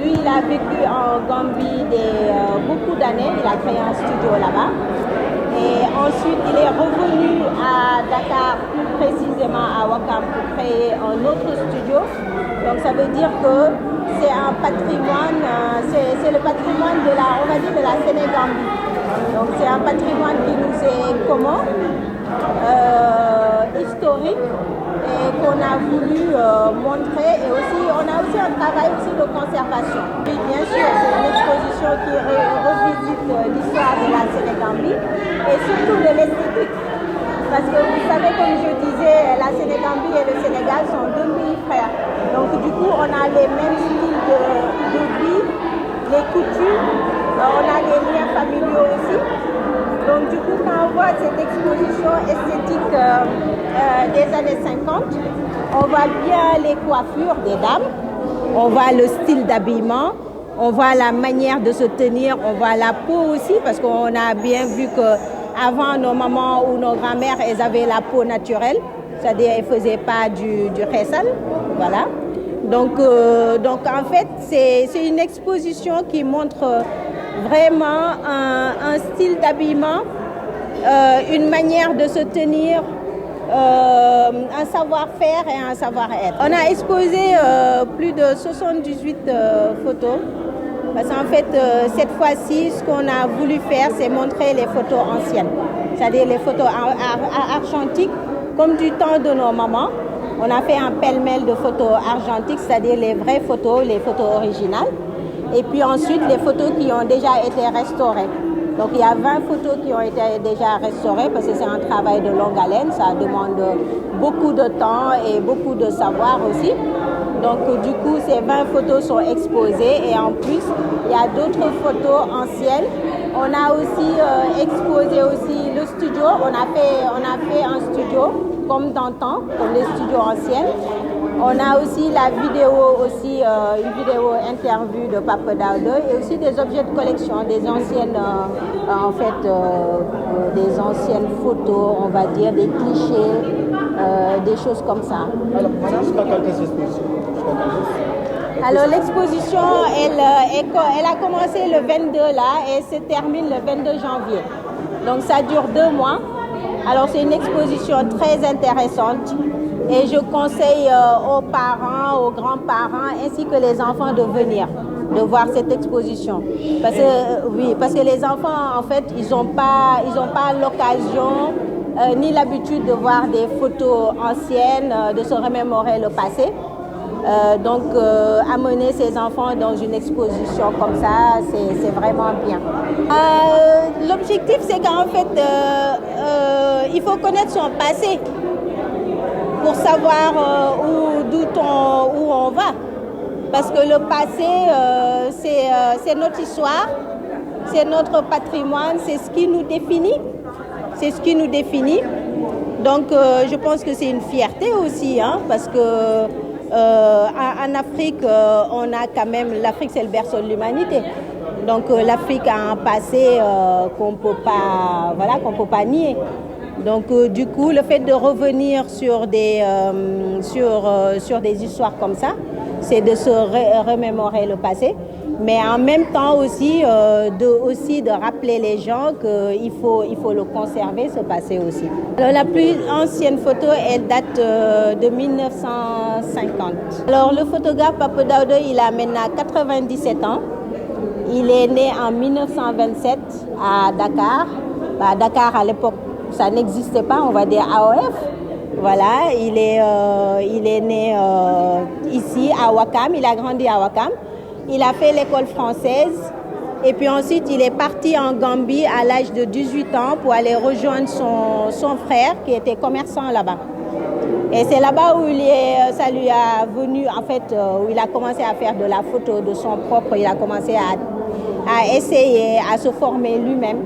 Lui, il a vécu en Gambie beaucoup d'années, il a créé un studio là-bas. Et ensuite, il est revenu à Dakar, plus précisément à Ouakam, pour créer un autre studio. Donc ça veut dire que c'est un patrimoine, c'est le patrimoine de la, on va dire, de la Sénégambie. Donc c'est un patrimoine qui nous est commun, historique, et qu'on a voulu montrer. Et aussi, on a aussi un travail aussi de conservation. Puis, bien sûr, c'est une exposition qui revisite l'histoire de la Sénégambie et surtout de l'esthétique. Parce que vous savez, comme je disais, la Sénégambie et le Sénégal sont deux pays frères. Donc du coup, on a les mêmes styles de vie, les coutumes, on a les liens familiaux aussi. Donc du coup, quand on voit cette exposition esthétique des années 50, on voit bien les coiffures des dames, on voit le style d'habillement, on voit la manière de se tenir, on voit la peau aussi, parce qu'on a bien vu que avant, nos mamans ou nos grand-mères, elles avaient la peau naturelle, c'est-à-dire elles ne faisaient pas du khessal, voilà. Donc en fait, c'est une exposition qui montre vraiment un style d'habillement, une manière de se tenir, un savoir-faire et un savoir-être. On a exposé plus de 78 photos. Parce qu'en fait, cette fois-ci, ce qu'on a voulu faire, c'est montrer les photos anciennes. C'est-à-dire les photos argentiques, comme du temps de nos mamans. On a fait un pêle-mêle de photos argentiques, c'est-à-dire les vraies photos, les photos originales. Et puis ensuite, les photos qui ont déjà été restaurées. Donc il y a 20 photos qui ont été déjà restaurées parce que c'est un travail de longue haleine. Ça demande beaucoup de temps et beaucoup de savoir aussi. Donc du coup, ces 20 photos sont exposées et en plus, il y a d'autres photos anciennes. On a aussi exposé aussi le studio. On a fait un studio comme d'antan, comme les studios anciens. On a aussi la vidéo, une vidéo interview de Papa Daouda et aussi des objets de collection, des anciennes, des anciennes photos, on va dire, des clichés, des choses comme ça. Alors, jusqu'à quand est-ce l'exposition? Alors l'exposition, elle a commencé le 22 là et se termine le 22 janvier. Donc ça dure 2 mois. Alors c'est une exposition très intéressante et je conseille aux parents, aux grands-parents ainsi que les enfants de venir, de voir cette exposition. Parce que les enfants en fait, ils n'ont pas l'occasion ni l'habitude de voir des photos anciennes, de se remémorer le passé. Donc amener ses enfants dans une exposition comme ça, c'est vraiment bien. L'objectif, c'est qu'en fait, il faut connaître son passé pour savoir où on va. Parce que le passé, c'est notre histoire, c'est notre patrimoine, c'est ce qui nous définit. C'est ce qui nous définit. Donc je pense que c'est une fierté aussi, hein, parce que en Afrique, on a quand même, l'Afrique c'est le berceau de l'humanité. Donc l'Afrique a un passé qu'on ne peut pas nier. Donc du coup, le fait de revenir sur des histoires comme ça, c'est de se remémorer le passé. Mais en même temps aussi, de rappeler les gens qu'il faut le conserver, ce passé aussi. Alors, la plus ancienne photo, elle date de 1950. Alors le photographe Papa Daouda, il a maintenant 97 ans. Il est né en 1927 à Dakar. Dakar, à l'époque, ça n'existait pas, on va dire AOF. Voilà, il est né ici à Ouakam, il a grandi à Ouakam. Il a fait l'école française et puis ensuite il est parti en Gambie à l'âge de 18 ans pour aller rejoindre son frère qui était commerçant là-bas. Et c'est là-bas où ça lui a venu, en fait, où il a commencé à faire de la photo de son propre, il a commencé à essayer, à se former lui-même.